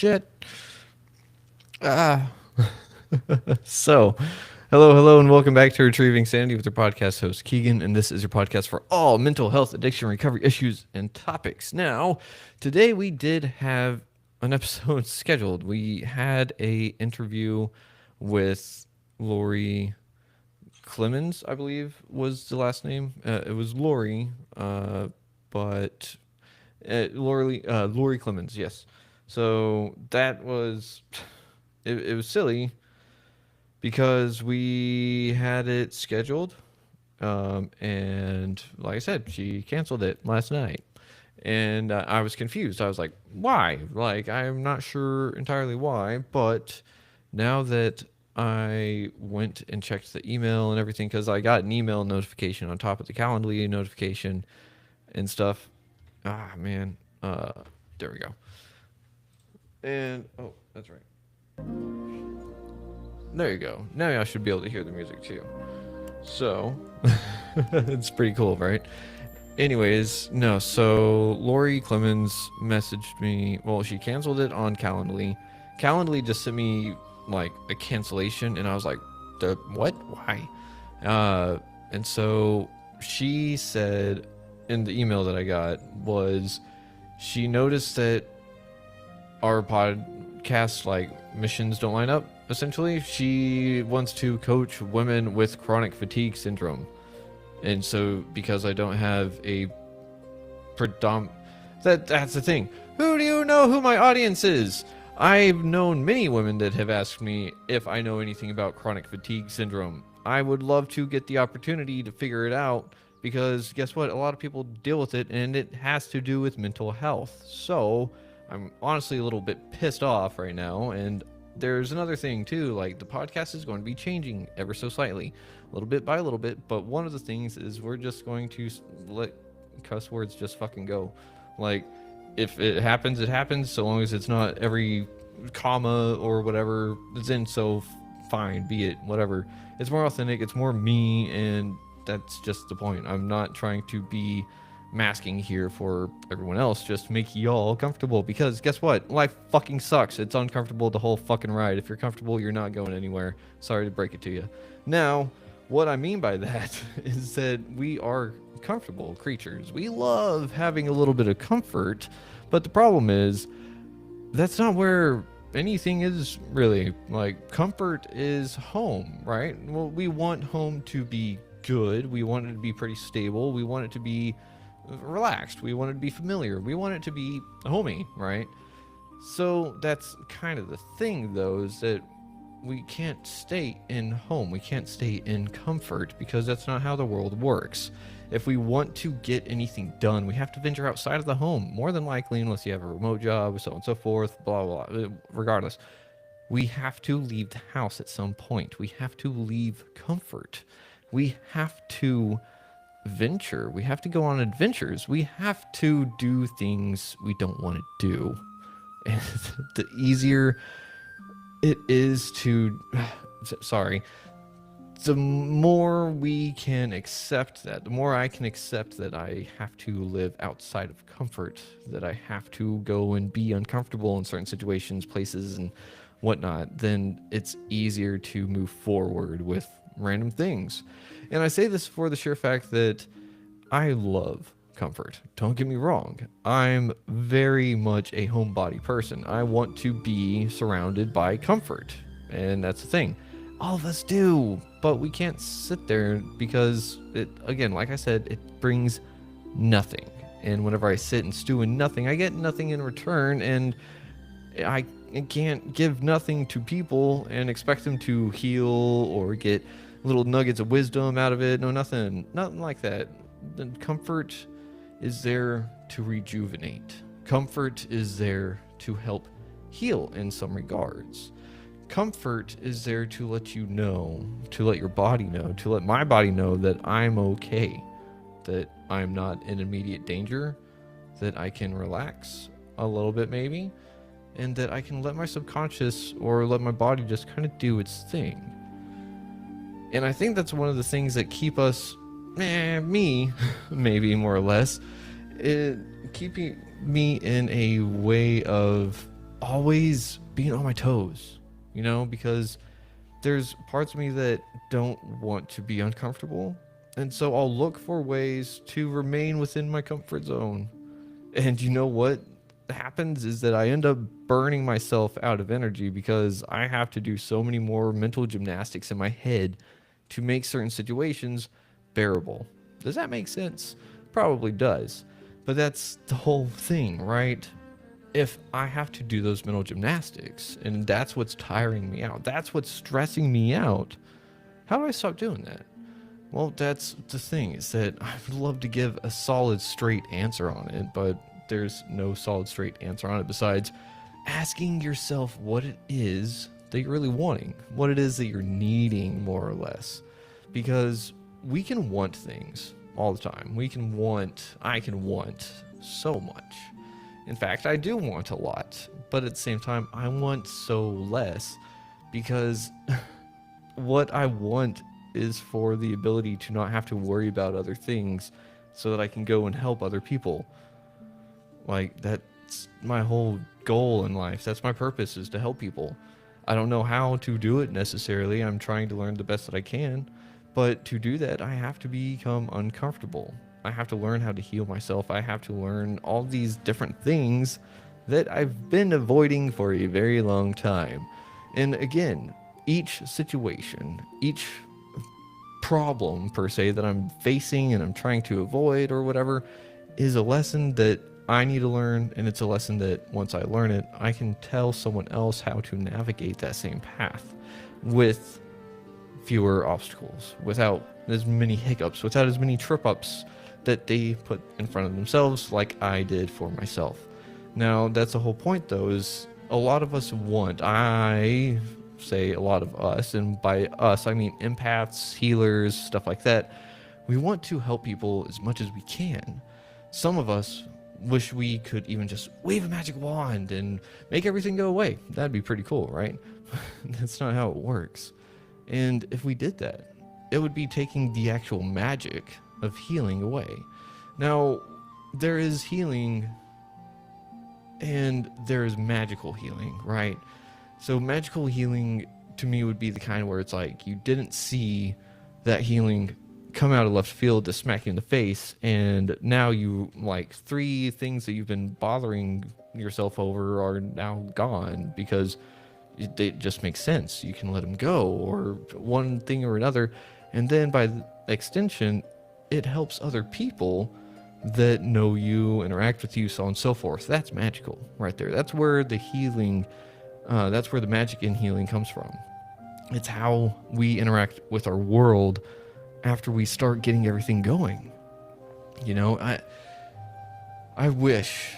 shit. Ah. So, hello, and welcome back to Retrieving Sanity with your podcast host, Keegan, and this is your podcast for all mental health, addiction, recovery issues, and topics. Now, today we did have an episode scheduled. We had a interview with Lori Clemens, I believe was the last name. It was Lori, but Lori Clemens, yes. So that was it was silly because we had it scheduled, and like I said, she canceled it last night, and I was confused. I was like, "Why?" Like, I'm not sure entirely why, but now that I went and checked the email and everything, because I got an email notification on top of the Calendly notification and stuff. Ah, man. There we go. And oh, that's right. There you go. Now I should be able to hear the music too. So, it's pretty cool, right? Anyways, no, so Lori Clemens messaged me. Well, she canceled it on Calendly. Calendly just sent me like a cancellation, and I was like, "The what? Why?" And so she said in the email that I got was she noticed that our podcast like missions don't line up. Essentially, she wants to coach women with chronic fatigue syndrome. And so, because I don't have a that's the thing. Who do you know who my audience is? I've known many women that have asked me if I know anything about chronic fatigue syndrome. I would love to get the opportunity to figure it out because guess what? A lot of people deal with it and it has to do with mental health. So, I'm honestly a little bit pissed off right now, and there's another thing too, like the podcast is going to be changing ever so slightly, little bit by little bit, but one of the things is we're just going to let cuss words just fucking go. Like, if it happens, it happens, so long as it's not every comma or whatever is in, so fine, be it, whatever. It's more authentic, it's more me, and that's just the point. I'm not trying to be masking here for everyone else, just make y'all comfortable, because guess what, life fucking sucks. It's uncomfortable the whole fucking ride. If you're comfortable, you're not going anywhere. Sorry to break it to you. Now, what I mean by that is that we are comfortable creatures. We love having a little bit of comfort, but the problem is that's not where anything is really. Like, comfort is home, right? Well, we want home to be good. We want it to be pretty stable. We want it to be relaxed. We want it to be familiar. We want it to be homey, right? So that's kind of the thing, though, is that we can't stay in home. We can't stay in comfort because that's not how the world works. If we want to get anything done, we have to venture outside of the home, more than likely, unless you have a remote job, so on and so forth, blah, blah, blah. Regardless, we have to leave the house at some point. We have to leave comfort. We have to venture. We have to go on adventures. We have to do things we don't want to do. And the easier it is to, sorry, the more we can accept that, the more I can accept that I have to live outside of comfort, that I have to go and be uncomfortable in certain situations, places, and whatnot, then it's easier to move forward with random things. And I say this for the sheer fact that I love comfort. Don't get me wrong. I'm very much a homebody person. I want to be surrounded by comfort. And that's the thing. All of us do, but we can't sit there because it, again, like I said, it brings nothing. And whenever I sit and stew in nothing, I get nothing in return, and I can't give nothing to people and expect them to heal or get little nuggets of wisdom out of it. No, nothing like that. The comfort is there to rejuvenate. Comfort is there to help heal in some regards. Comfort is there to let you know, to let your body know, to let my body know that I'm okay, that I'm not in immediate danger, that I can relax a little bit maybe, and that I can let my subconscious or let my body just kind of do its thing. And I think that's one of the things that keep us, me, maybe more or less, keeping me in a way of always being on my toes, because there's parts of me that don't want to be uncomfortable. And so I'll look for ways to remain within my comfort zone. And you know what happens is that I end up burning myself out of energy because I have to do so many more mental gymnastics in my head to make certain situations bearable. Does that make sense? Probably does. But that's the whole thing, right? If I have to do those mental gymnastics and that's what's tiring me out, that's what's stressing me out, how do I stop doing that? Well, that's the thing, is that I would love to give a solid, straight answer on it, but there's no solid, straight answer on it besides asking yourself what it is that you're really wanting, what it is that you're needing, more or less. Because we can want things all the time. I can want so much. In fact, I do want a lot, but at the same time, I want so less because what I want is for the ability to not have to worry about other things so that I can go and help other people. Like, that's my whole goal in life. That's my purpose, is to help people. I don't know how to do it necessarily. I'm trying to learn the best that I can. But to do that, I have to become uncomfortable. I have to learn how to heal myself. I have to learn all these different things that I've been avoiding for a very long time. And again, each situation, each problem per se that I'm facing and I'm trying to avoid or whatever is a lesson that I need to learn, and it's a lesson that once I learn it, I can tell someone else how to navigate that same path with fewer obstacles, without as many hiccups, without as many trip-ups that they put in front of themselves like I did for myself. Now, that's the whole point, though, is a lot of us I say a lot of us, and by us, I mean empaths, healers, stuff like that. We want to help people as much as we can. Some of us wish we could even just wave a magic wand and make everything go away. That'd be pretty cool, right? That's not how it works. And if we did that, it would be taking the actual magic of healing away. Now, there is healing and there is magical healing, right? So magical healing to me would be the kind where it's like you didn't see that healing come out of left field to smack you in the face, and now you, like, 3 things that you've been bothering yourself over are now gone because it just makes sense. You can let them go, or one thing or another, and then by extension, it helps other people that know you, interact with you, so on and so forth. That's magical right there. That's where the healing, that's where the magic in healing comes from. It's how we interact with our world after we start getting everything going. I wish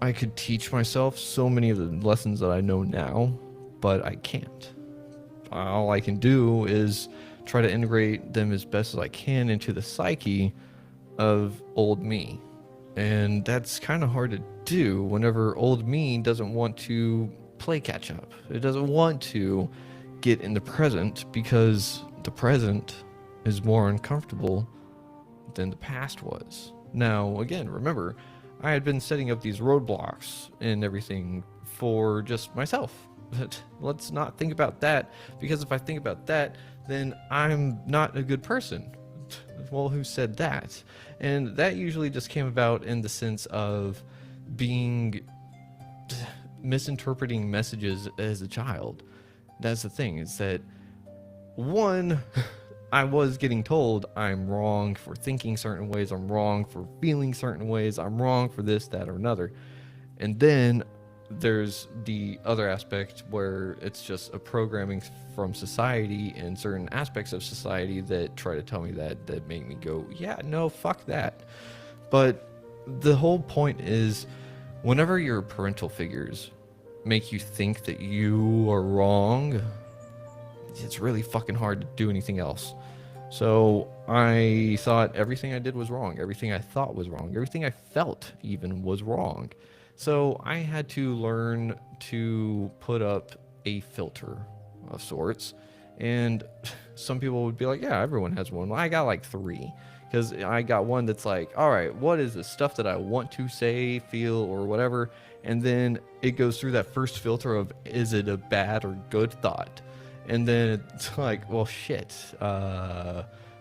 I could teach myself so many of the lessons that I know now, but I can't. All I can do is try to integrate them as best as I can into the psyche of old me. And that's kind of hard to do whenever old me doesn't want to play catch up. It doesn't want to get in the present because the present is more uncomfortable than the past was. Now, again, remember, I had been setting up these roadblocks and everything for just myself. But let's not think about that, because if I think about that, then I'm not a good person. Well, who said that? And that usually just came about in the sense of misinterpreting messages as a child. That's the thing, is that one, I was getting told I'm wrong for thinking certain ways, I'm wrong for feeling certain ways, I'm wrong for this, that, or another. And then there's the other aspect where it's just a programming from society and certain aspects of society that try to tell me that make me go, yeah, no, fuck that. But the whole point is, whenever your parental figures make you think that you are wrong, it's really fucking hard to do anything else. So I thought everything I did was wrong. Everything I thought was wrong. Everything I felt even was wrong. So I had to learn to put up a filter of sorts. And some people would be like, yeah, everyone has one. Well, I got like 3. Because I got one that's like, all right, what is the stuff that I want to say, feel, or whatever? And then it goes through that first filter of, is it a bad or good thought? And then it's like, well, shit.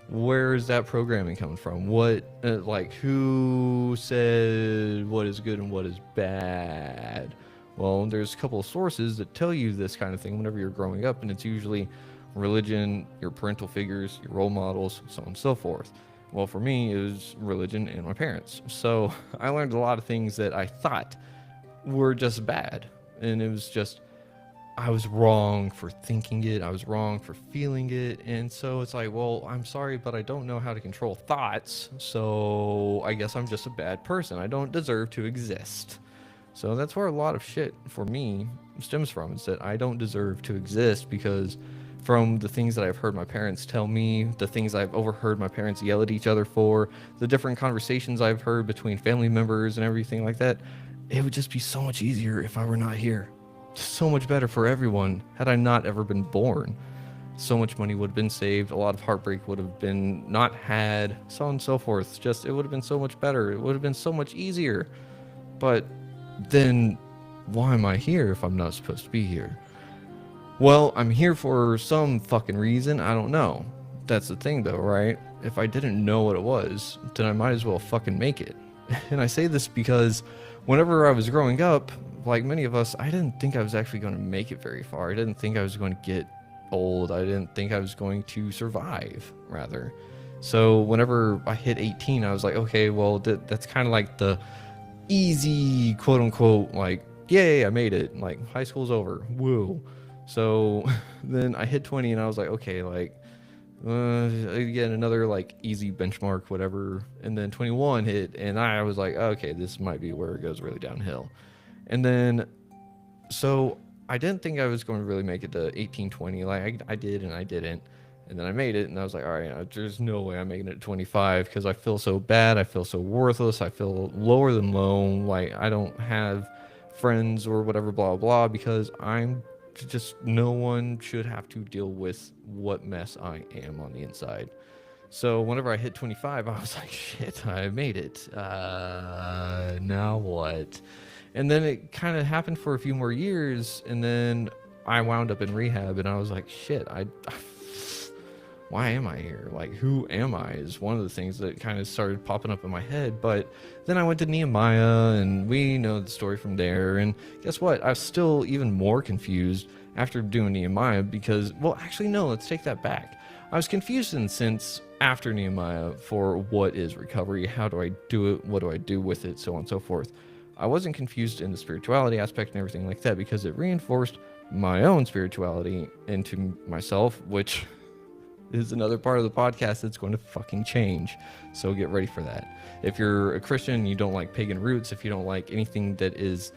Where is that programming coming from? What, like, who said what is good and what is bad? Well, there's a couple of sources that tell you this kind of thing whenever you're growing up, and it's usually religion, your parental figures, your role models, so on and so forth. Well, for me, it was religion and my parents. So I learned a lot of things that I thought were just bad. And it was just, I was wrong for thinking it. I was wrong for feeling it. And so it's like, well, I'm sorry, but I don't know how to control thoughts. So I guess I'm just a bad person. I don't deserve to exist. So that's where a lot of shit for me stems from, is that I don't deserve to exist, because from the things that I've heard my parents tell me, the things I've overheard my parents yell at each other for, the different conversations I've heard between family members and everything like that, it would just be so much easier if I were not here. So much better for everyone had I not ever been born. So much money would have been saved, a lot of heartbreak would have been not had, so on and so forth. Just, it would have been so much better. It would have been so much easier. But then why am I here if I'm not supposed to be here? Well, I'm here for some fucking reason. I don't know. That's the thing though, right? If I didn't know what it was, then I might as well fucking make it. And I say this because whenever I was growing up, like many of us, I didn't think I was actually going to make it very far. I didn't think I was going to get old. I didn't think I was going to survive, rather. So whenever I hit 18, I was like, okay, well, that's kind of like the easy, quote unquote, like, yay, I made it. Like, high school's over. Woo. So then I hit 20 and I was like, okay, like, again, another like easy benchmark, whatever. And then 21 hit and I was like, okay, this might be where it goes really downhill. And then, so I didn't think I was going to really make it to 18, 20. Like I did and I didn't. And then I made it and I was like, all right, there's no way I'm making it to 25, because I feel so bad. I feel so worthless. I feel lower than low. Like I don't have friends or whatever, blah, blah, because I'm just, no one should have to deal with what mess I am on the inside. So whenever I hit 25, I was like, shit, I made it. Now what? And then it kind of happened for a few more years, and then I wound up in rehab, and I was like, shit, why am I here? Like, who am I is one of the things that kind of started popping up in my head. But then I went to Nehemiah, and we know the story from there. And guess what? I was still even more confused after doing Nehemiah, because, well, actually, no, let's take that back. I was confused in the sense after Nehemiah for what is recovery, how do I do it, what do I do with it, so on and so forth. I wasn't confused in the spirituality aspect and everything like that, because it reinforced my own spirituality into myself, which is another part of the podcast that's going to fucking change. So get ready for that. If you're a Christian, you don't like pagan roots, if you don't like anything that is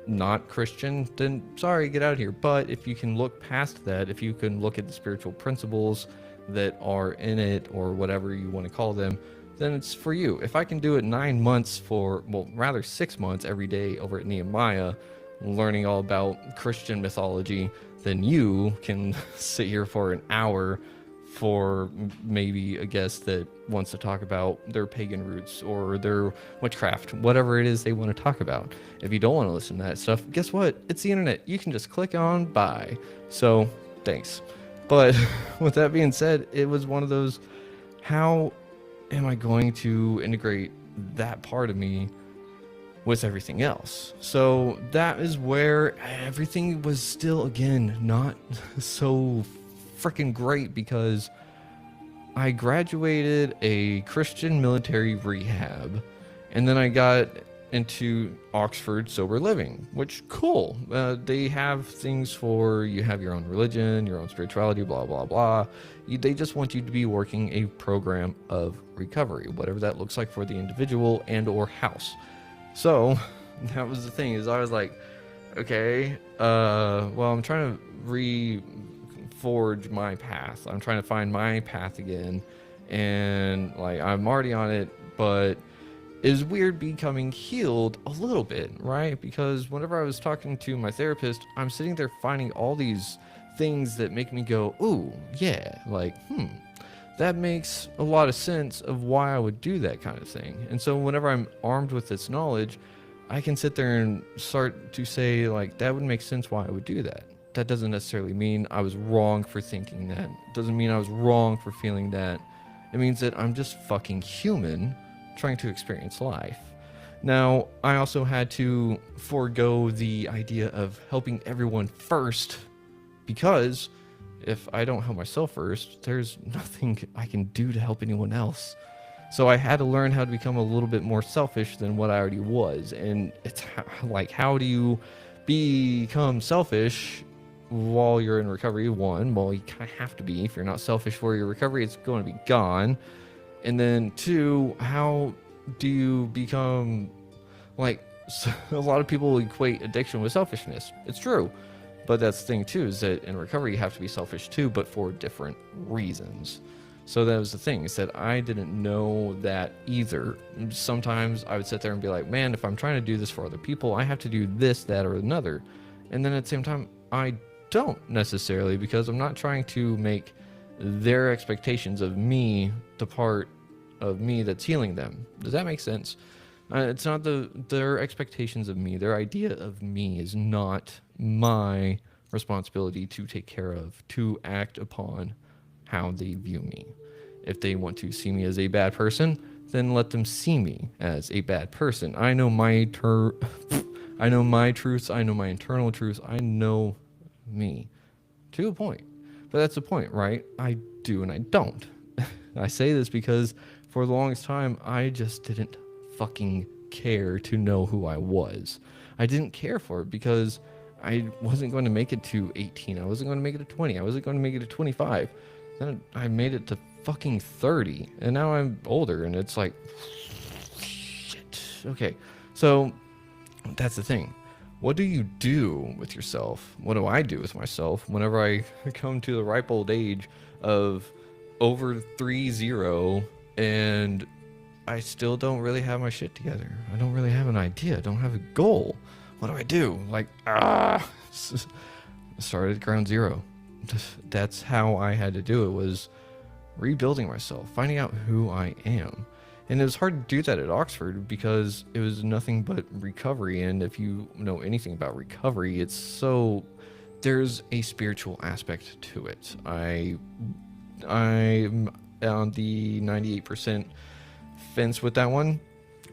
not Christian, then sorry, get out of here. But if you can look past that, if you can look at the spiritual principles that are in it, or whatever you want to call them, then it's for you. If I can do it 9 months for, well, rather 6 months every day over at Nehemiah, learning all about Christian mythology, then you can sit here for an hour for maybe a guest that wants to talk about their pagan roots or their witchcraft, whatever it is they want to talk about. If you don't want to listen to that stuff, guess what? It's the internet. You can just click on buy. So thanks. But with that being said, it was one of those, how am I going to integrate that part of me with everything else? So that is where everything was still, again, not so freaking great, because I graduated a Christian military rehab, and then I got into Oxford sober living, which cool. They have things for, you have your own religion, your own spirituality, blah, blah, blah. They just want you to be working a program of recovery, whatever that looks like for the individual and or house. So that was the thing, is I was like, okay, well, I'm trying to reforge my path. I'm trying to find my path again. And like, I'm already on it, but it's weird becoming healed a little bit, right? Because whenever I was talking to my therapist, I'm sitting there finding all these things that make me go, ooh, yeah, like, that makes a lot of sense of why I would do that kind of thing. And so whenever I'm armed with this knowledge, I can sit there and start to say, like, that would make sense why I would do that. That doesn't necessarily mean I was wrong for thinking that. It doesn't mean I was wrong for feeling that. It means that I'm just fucking human trying to experience life. Now, I also had to forego the idea of helping everyone first, because if I don't help myself first, there's nothing I can do to help anyone else. So I had to learn how to become a little bit more selfish than what I already was. And it's like, how do you become selfish while you're in recovery? One, well, you kind of have to be. If you're not selfish for your recovery, it's going to be gone. And then two, how do you become, like, a lot of people equate addiction with selfishness. It's true. But that's the thing too, is that in recovery you have to be selfish too, but for different reasons. So that was the thing, is that I didn't know that either. Sometimes I would sit there and be like, man, if I'm trying to do this for other people, I have to do this, that, or another. And then at the same time, I don't necessarily, because I'm not trying to make their expectations of me the part of me that's healing them. Does that make sense? It's not their expectations of me. Their idea of me is not my responsibility to take care of, to act upon how they view me. If they want to see me as a bad person, then let them see me as a bad person. I know my I know my truths. I know my internal truths. I know me to a point. But that's the point, right? I do and I don't. I say this because for the longest time, I just didn't fucking care to know who I was. I didn't care for it because I wasn't going to make it to 18. I wasn't going to make it to 20. I wasn't going to make it to 25. Then I made it to fucking 30. And now I'm older and it's like, shit. Okay. So that's the thing. What do you do with yourself? What do I do with myself whenever I come to the ripe old age of over 30 and I still don't really have my shit together? I don't really have an idea. I don't have a goal. What do I do? Like, started at ground zero. That's how I had to do it, was rebuilding myself, finding out who I am. And it was hard to do that at Oxford because it was nothing but recovery. And if you know anything about recovery, it's so, there's a spiritual aspect to it. I'm on the 98% fence with that one,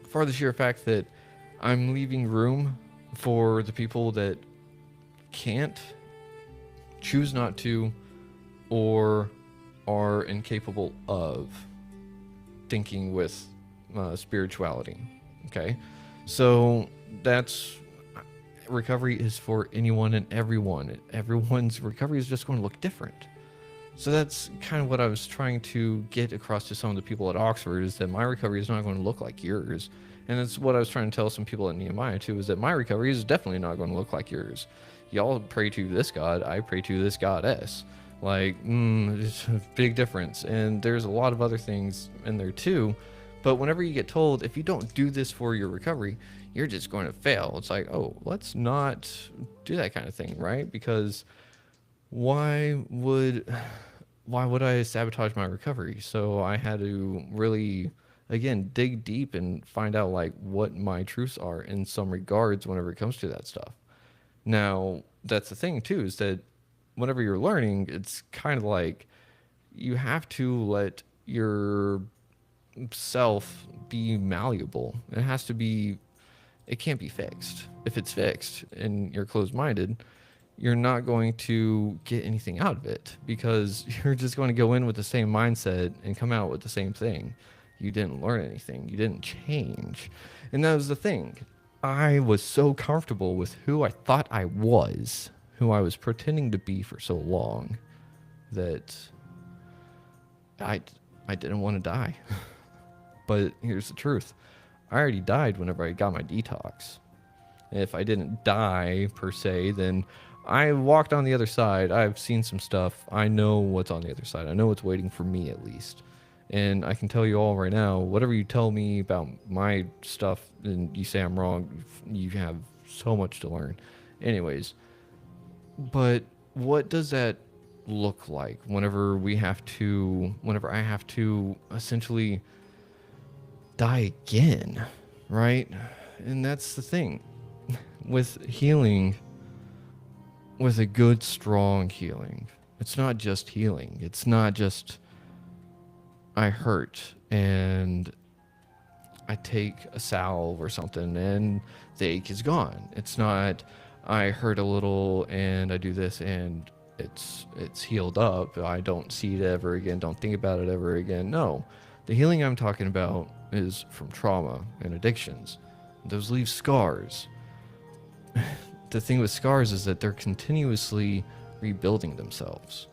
for the sheer fact that I'm leaving room for the people that can't, choose not to, or are incapable of thinking with spirituality. Okay, so that's, recovery is for anyone and everyone. Everyone's recovery is just going to look different. So that's kind of what I was trying to get across to some of the people at Oxford, is that my recovery is not going to look like yours. And that's what I was trying to tell some people at Nehemiah too, is that my recovery is definitely not going to look like yours. Y'all pray to this God, I pray to this goddess. Like, it's a big difference. And there's a lot of other things in there too. But whenever you get told, if you don't do this for your recovery, you're just going to fail. It's like, oh, let's not do that kind of thing, right? Because why would I sabotage my recovery? So I had to really, again, dig deep and find out like what my truths are in some regards whenever it comes to that stuff. Now, that's the thing too, is that whenever you're learning, it's kind of like you have to let your self be malleable. It has to be, it can't be fixed. If it's fixed and you're closed-minded, you're not going to get anything out of it, because you're just going to go in with the same mindset and come out with the same thing. You didn't learn anything. You didn't change. And that was the thing. I was so comfortable with who I thought I was, who I was pretending to be for so long, that I didn't want to die. But here's the truth. I already died whenever I got my detox. If I didn't die per se, then I walked on the other side. I've seen some stuff. I know what's on the other side. I know what's waiting for me, at least. And I can tell you all right now, whatever you tell me about my stuff and you say I'm wrong, you have so much to learn. Anyways, but what does that look like whenever I have to essentially die again, right? And that's the thing with healing, with a good, strong healing. It's not just healing. It's not just I hurt and I take a salve or something and the ache is gone. It's not I hurt a little and I do this and it's healed up. I don't see it ever again. Don't think about it ever again. No. The healing I'm talking about is from trauma and addictions. Those leave scars. The thing with scars is that they're continuously rebuilding themselves.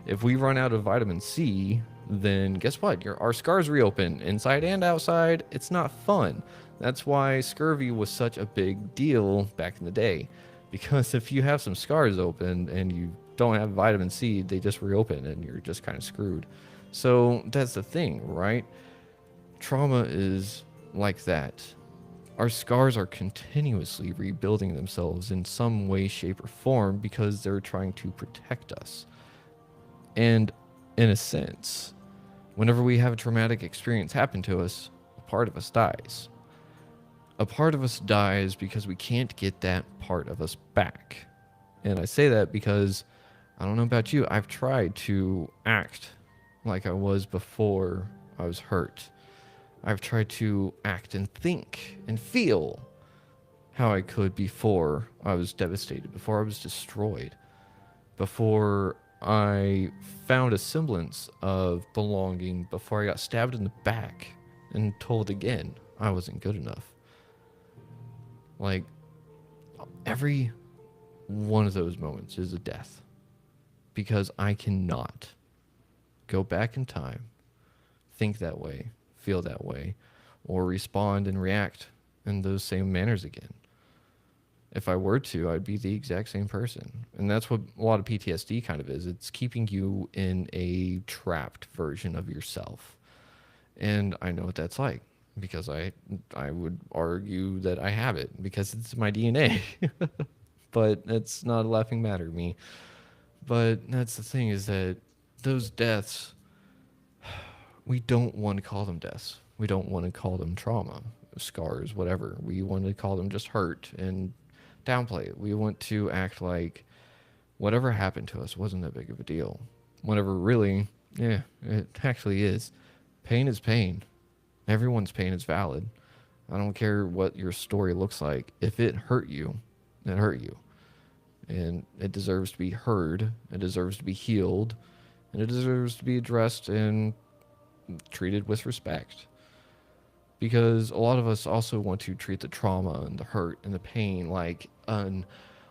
If we run out of vitamin C, then guess what? Our scars reopen inside and outside. It's not fun. That's why scurvy was such a big deal back in the day. Because if you have some scars open and you don't have vitamin C, they just reopen and you're just kind of screwed. So that's the thing, right? Trauma is like that. Our scars are continuously rebuilding themselves in some way, shape, or form because they're trying to protect us. And in a sense, whenever we have a traumatic experience happen to us, a part of us dies. A part of us dies because we can't get that part of us back. And I say that because, I don't know about you, I've tried to act like I was before I was hurt. I've tried to act and think and feel how I could before I was devastated, before I was destroyed, before I found a semblance of belonging, before I got stabbed in the back and told again I wasn't good enough. Like, every one of those moments is a death because I cannot go back in time, think that way, feel that way, or respond and react in those same manners again. If I were to, I'd be the exact same person. And that's what a lot of PTSD kind of is. It's keeping you in a trapped version of yourself. And I know what that's like because I would argue that I have it because it's my DNA. But it's not a laughing matter to me. But that's the thing, is that those deaths, we don't want to call them deaths. We don't want to call them trauma, scars, whatever. We want to call them just hurt and downplay it. We want to act like whatever happened to us wasn't that big of a deal. Whenever really, yeah, it actually is. Pain is pain. Everyone's pain is valid. I don't care what your story looks like. If it hurt you, it hurt you. And it deserves to be heard. It deserves to be healed. And it deserves to be addressed and treated with respect. Because a lot of us also want to treat the trauma and the hurt and the pain like an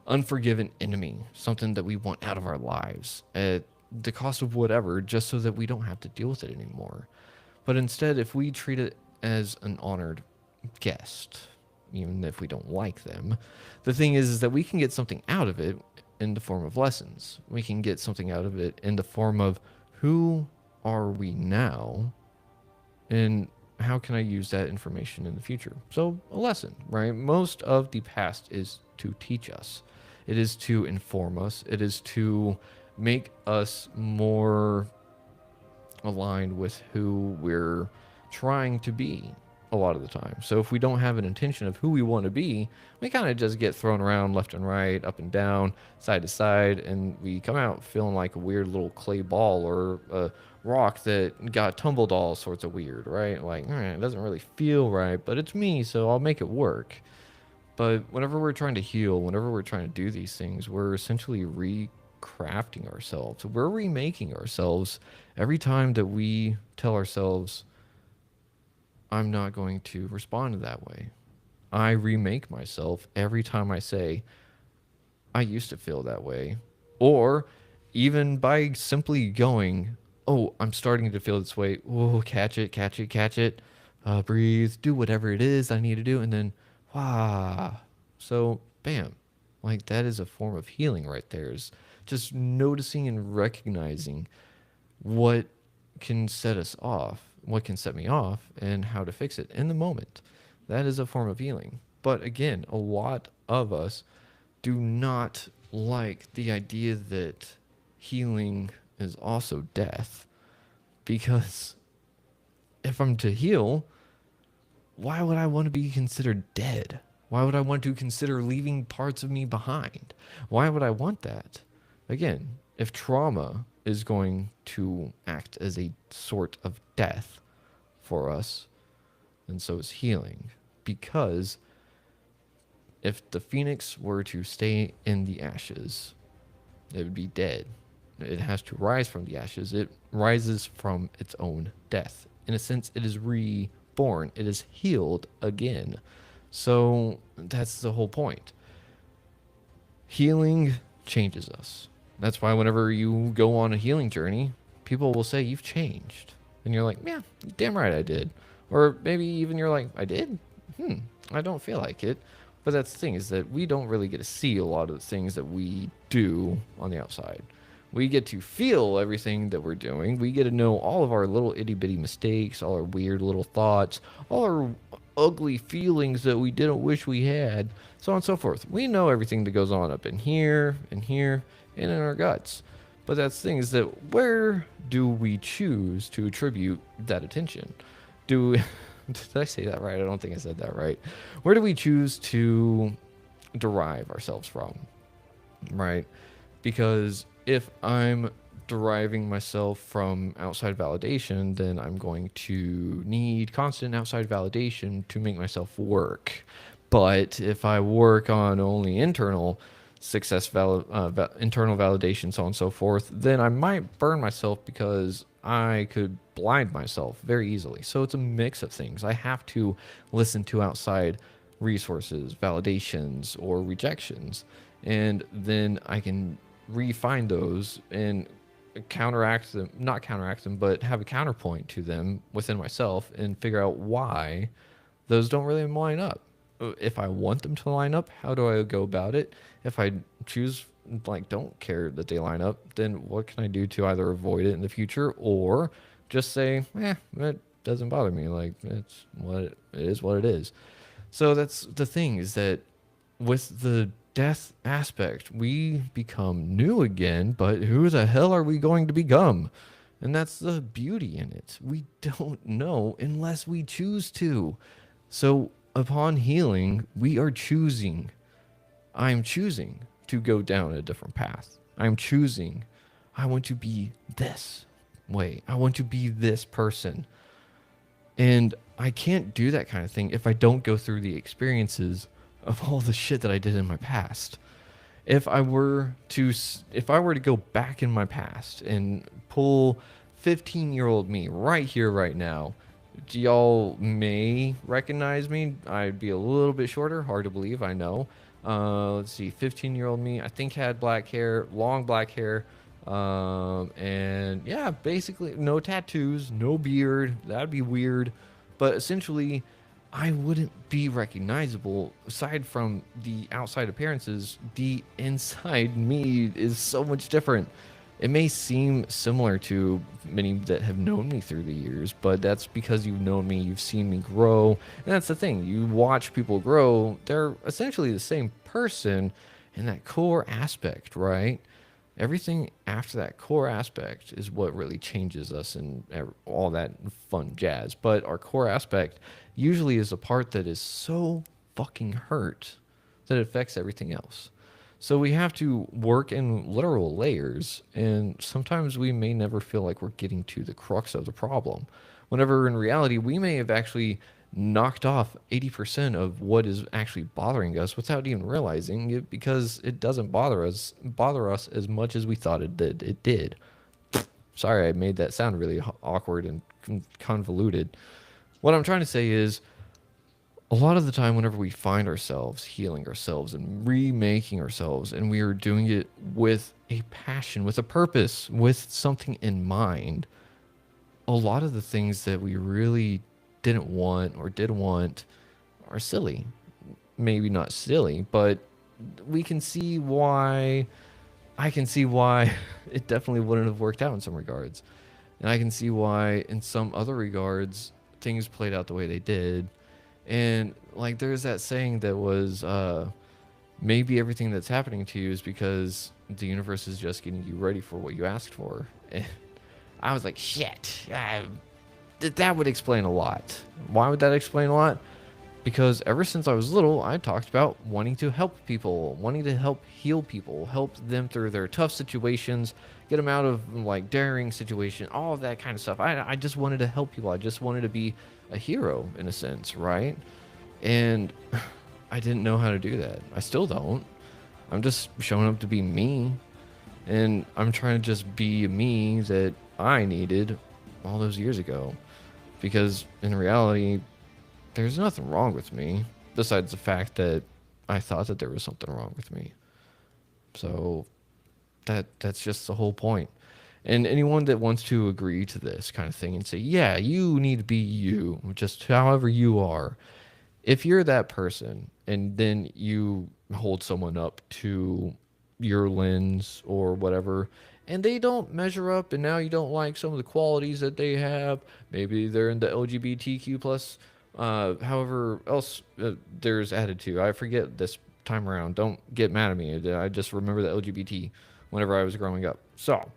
unforgiven enemy, something that we want out of our lives at the cost of whatever, just so that we don't have to deal with it anymore. But instead, if we treat it as an honored guest, even if we don't like them, the thing is that we can get something out of it in the form of lessons. We can get something out of it in the form of, who are we now? And how can I use that information in the future? So a lesson, right? Most of the past is to teach us. It is to inform us. It is to make us more aligned with who we're trying to be a lot of the time. So if we don't have an intention of who we want to be, we kind of just get thrown around left and right, up and down, side to side, and we come out feeling like a weird little clay ball or a rock that got tumbled all sorts of weird, right? Like, it doesn't really feel right, but it's me, so I'll make it work. But whenever we're trying to heal, whenever we're trying to do these things, we're essentially recrafting ourselves. We're remaking ourselves every time that we tell ourselves, I'm not going to respond that way. I remake myself every time I say, I used to feel that way. Or even by simply going, oh, I'm starting to feel this way. Oh, catch it, catch it, catch it. Breathe, do whatever it is I need to do. And then, wow. So, bam. Like, that is a form of healing right there. Is just noticing and recognizing what can set us off, what can set me off, and how to fix it in the moment. That is a form of healing. But again, a lot of us do not like the idea that healing is also death. Because if I'm to heal, why would I want to be considered dead? Why would I want to consider leaving parts of me behind? Why would I want that? Again, if trauma is going to act as a sort of death for us, then so is healing. Because if the phoenix were to stay in the ashes, it would be dead. It has to rise from the ashes. It rises from its own death. In a sense, it is reborn. It is healed again. So that's the whole point. Healing changes us. That's why whenever you go on a healing journey, people will say you've changed. And you're like, yeah, damn right I did. Or maybe even you're like, I did? I don't feel like it. But that's the thing, is that we don't really get to see a lot of the things that we do on the outside. We get to feel everything that we're doing. We get to know all of our little itty bitty mistakes, all our weird little thoughts, all our ugly feelings that we didn't wish we had, so on and so forth. We know everything that goes on up in here, and here, and in our guts. But that's the thing, is that where do we choose to attribute that attention? Did I say that right? I don't think I said that right. Where do we choose to derive ourselves from? Right? Because if I'm deriving myself from outside validation, then I'm going to need constant outside validation to make myself work. But if I work on only internal success, internal validation, so on and so forth, then I might burn myself because I could blind myself very easily. So it's a mix of things. I have to listen to outside resources, validations, or rejections, and then I can refine those and counteract them, not counteract them, but have a counterpoint to them within myself and figure out why those don't really line up. If I want them to line up, how do I go about it? If I choose, like, don't care that they line up, then what can I do to either avoid it in the future or just say, it doesn't bother me. Like, it's what it is, what it is. So that's the thing, is that with the death aspect, we become new again, but who the hell are we going to become? And that's the beauty in it. We don't know unless we choose to. So upon healing, we are choosing. I'm choosing to go down a different path. I'm choosing. I want to be this way. I want to be this person. And I can't do that kind of thing if I don't go through the experiences of all the shit that I did in my past. If I were to go back in my past and pull 15-year-old me right here, right now, y'all may recognize me. I'd be a little bit shorter, hard to believe, I know. Let's see, 15-year-old me, I think had black hair, long black hair, and yeah, basically no tattoos, no beard. That'd be weird, but essentially I wouldn't be recognizable. Aside from the outside appearances, the inside me is so much different. It may seem similar to many that have known me through the years, but that's because you've known me, you've seen me grow. And that's the thing, you watch people grow, they're essentially the same person in that core aspect, right? Everything after that core aspect is what really changes us and all that fun jazz. But our core aspect usually is a part that is so fucking hurt that it affects everything else. So we have to work in literal layers, and sometimes we may never feel like we're getting to the crux of the problem. Whenever in reality, we may have actually knocked off 80% of what is actually bothering us without even realizing it, because it doesn't bother us as much as we thought it did. It did. Sorry, I made that sound really awkward and convoluted. What I'm trying to say is, a lot of the time whenever we find ourselves healing ourselves and remaking ourselves, and we are doing it with a passion, with a purpose, with something in mind, a lot of the things that we really didn't want or did want are silly. Maybe not silly, but we can see why. I can see why it definitely wouldn't have worked out in some regards. And I can see why in some other regards things played out the way they did. And like, there's that saying that was, maybe everything that's happening to you is because the universe is just getting you ready for what you asked for. And I was like, shit, that would explain a lot. Why would that explain a lot? Because ever since I was little, I talked about wanting to help people, wanting to help heal people, help them through their tough situations, get them out of like daring situation, all of that kind of stuff. I just wanted to help people. I just wanted to be a hero in a sense, right? And I didn't know how to do that. I still don't. I'm just showing up to be me, and I'm trying to just be me that I needed all those years ago. Because in reality, there's nothing wrong with me, besides the fact that I thought that there was something wrong with me. So that's just the whole point. And anyone that wants to agree to this kind of thing and say, yeah, you need to be you, just however you are. If you're that person and then you hold someone up to your lens or whatever, and they don't measure up, and now you don't like some of the qualities that they have, maybe they're in the LGBTQ plus, however else there's added to. I forget this time around. Don't get mad at me. I just remember the LGBT whenever I was growing up. So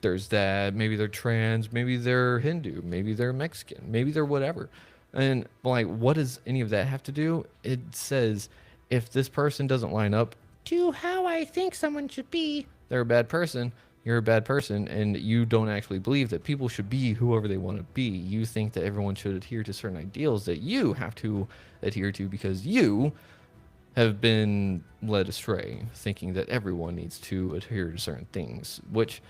there's that. Maybe they're trans, maybe they're Hindu, maybe they're Mexican, maybe they're whatever. And like, what does any of that have to do? It says if this person doesn't line up to how I think someone should be, they're a bad person. You're a bad person, and you don't actually believe that people should be whoever they want to be. You think that everyone should adhere to certain ideals that you have to adhere to because you have been led astray, thinking that everyone needs to adhere to certain things, which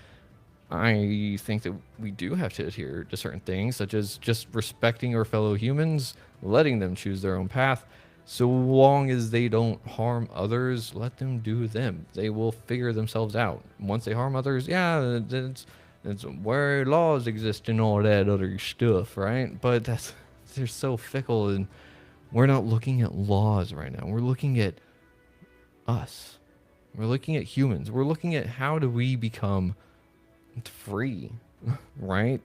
I think that we do have to adhere to certain things, such as just respecting our fellow humans, letting them choose their own path. So long as they don't harm others, let them do them. They will figure themselves out. Once they harm others, yeah, it's where laws exist and all that other stuff, right? But they're so fickle, and we're not looking at laws right now. We're looking at us. We're looking at humans. We're looking at how do we become free, right?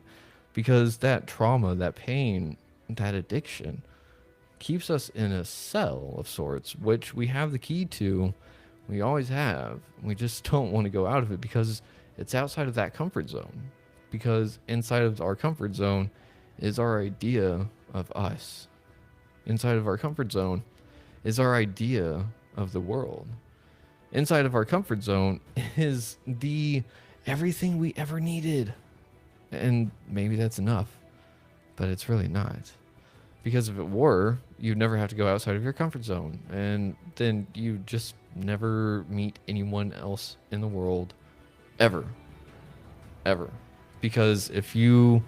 Because that trauma, that pain, that addiction keeps us in a cell of sorts, which we have the key to. We always have. We just don't want to go out of it because it's outside of that comfort zone. Because inside of our comfort zone is our idea of us. Inside of our comfort zone is our idea of the world. Inside of our comfort zone is the everything we ever needed. And maybe that's enough, but it's really not. Because if it were, you'd never have to go outside of your comfort zone. And then you just never meet anyone else in the world ever. Ever. Because if you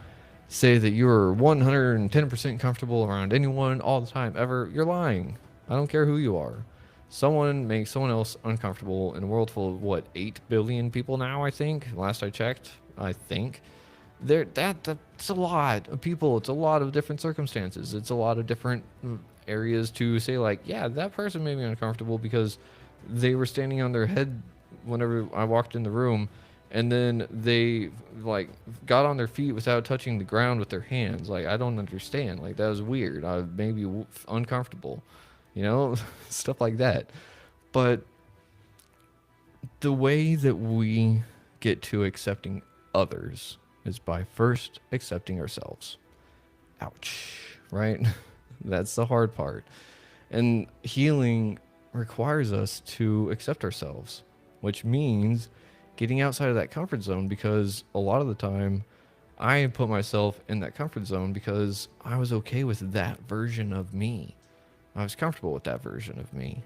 say that you're 110% comfortable around anyone all the time ever, you're lying. I don't care who you are. Someone makes someone else uncomfortable in a world full of, what, 8 billion people now, I think? Last I checked, I think. That's a lot of people. It's a lot of different circumstances. It's a lot of different areas to say, like, yeah, that person made me uncomfortable because they were standing on their head whenever I walked in the room, and then they like got on their feet without touching the ground with their hands. Like, I don't understand. Like, that was weird. I made me uncomfortable, you know, stuff like that. But the way that we get to accepting others is by first accepting ourselves. Ouch, right? That's the hard part. And healing requires us to accept ourselves, which means getting outside of that comfort zone, because a lot of the time I put myself in that comfort zone because I was okay with that version of me. I was comfortable with that version of me.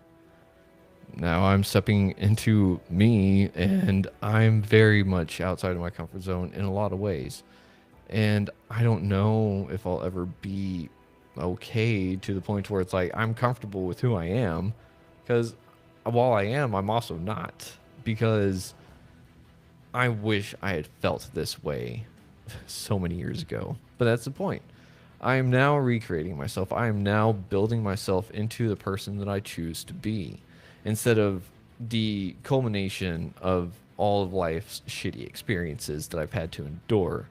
Now I'm stepping into me, and I'm very much outside of my comfort zone in a lot of ways. And I don't know if I'll ever be okay to the point where it's like I'm comfortable with who I am, because while I am, I'm also not, because I wish I had felt this way so many years ago. But that's the point. I am now recreating myself. I am now building myself into the person that I choose to be, instead of the culmination of all of life's shitty experiences that I've had to endure.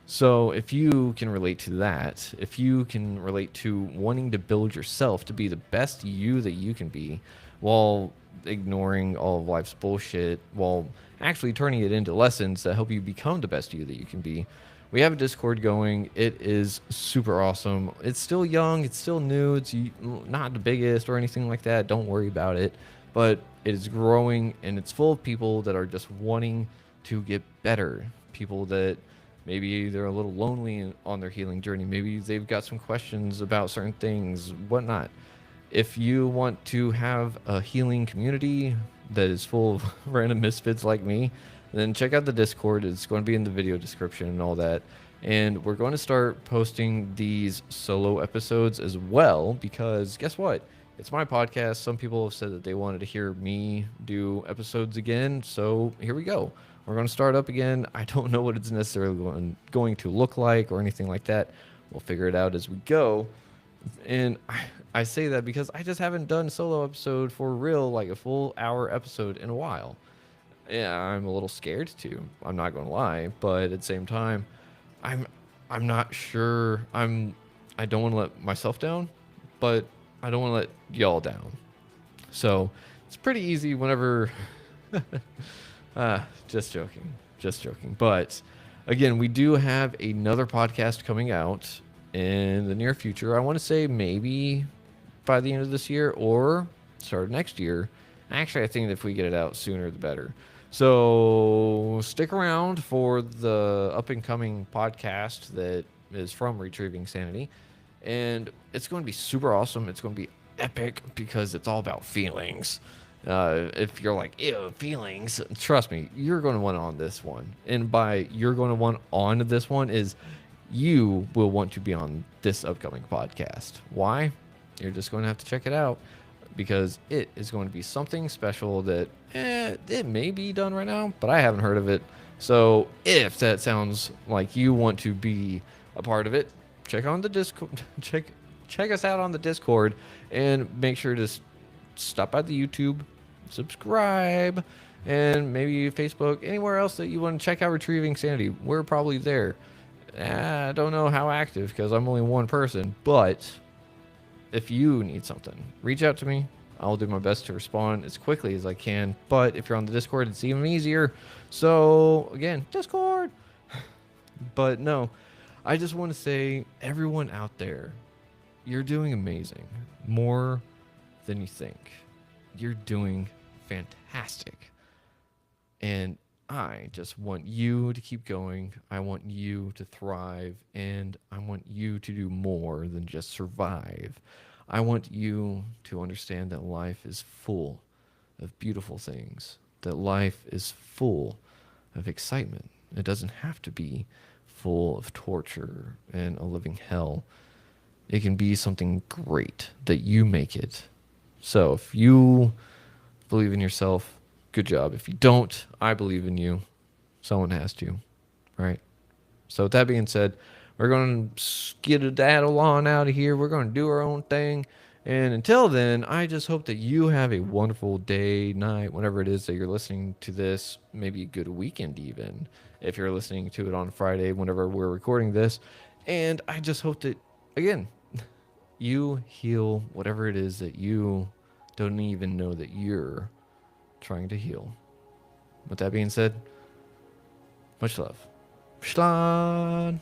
So if you can relate to that, if you can relate to wanting to build yourself to be the best you that you can be, while ignoring all of life's bullshit, while actually turning it into lessons that help you become the best you that you can be, We have a Discord going. It is super awesome. It's still young. It's still new. It's not the biggest or anything like that. Don't worry about it. But it is growing, and it's full of people that are just wanting to get better. People that maybe they're a little lonely on their healing journey. Maybe they've got some questions about certain things, whatnot. If you want to have a healing community that is full of random misfits like me, then check out the Discord. It's going to be in the video description and all that. And we're going to start posting these solo episodes as well because guess what? It's my podcast. Some people have said that they wanted to hear me do episodes again. So here we go. We're going to start up again. I don't know what it's necessarily going to look like or anything like that. We'll figure it out as we go. And I say that because I just haven't done a solo episode for real, like a full hour episode in a while. Yeah, I'm a little scared to. I'm not going to lie, but at the same time, I'm I'm not sure. I don't want to let myself down, but I don't want to let y'all down. So it's pretty easy whenever. Just joking, just joking. But again, we do have another podcast coming out in the near future. I want to say maybe by the end of this year or start of next year. Actually, I think if we get it out sooner, the better. So stick around for the up and coming podcast that is from Retrieving Sanity. And it's going to be super awesome. It's going to be epic because it's all about feelings. If you're like, ew, feelings, trust me, you're going to want on this one. And by you're going to want on this one is you will want to be on this upcoming podcast. Why? You're just going to have to check it out because it is going to be something special that it may be done right now, but I haven't heard of it. So if that sounds like you want to be a part of it, check on the Discord. Check us out on the Discord and make sure to stop by the YouTube, subscribe, and maybe Facebook, anywhere else that you want to check out Retrieving Sanity. We're probably there. I don't know how active because I'm only one person, but if you need something, reach out to me. I'll do my best to respond as quickly as I can. But if you're on the Discord, it's even easier. So again, Discord. But no, I just want to say, everyone out there, you're doing amazing. More than you think. You're doing fantastic. And I just want you to keep going. I want you to thrive. And I want you to do more than just survive. I want you to understand that life is full of beautiful things. That life is full of excitement. It doesn't have to be full of torture and a living hell. It can be something great that you make it. So if you believe in yourself, good job. If you don't, I believe in you. Someone has to, right? So with that being said, we're going to skedaddle on out of here. We're going to do our own thing. And until then, I just hope that you have a wonderful day, night, whenever it is that you're listening to this. Maybe a good weekend even, if you're listening to it on Friday, whenever we're recording this. And I just hope that, again, you heal whatever it is that you don't even know that you're trying to heal. With that being said, much love. Schlan.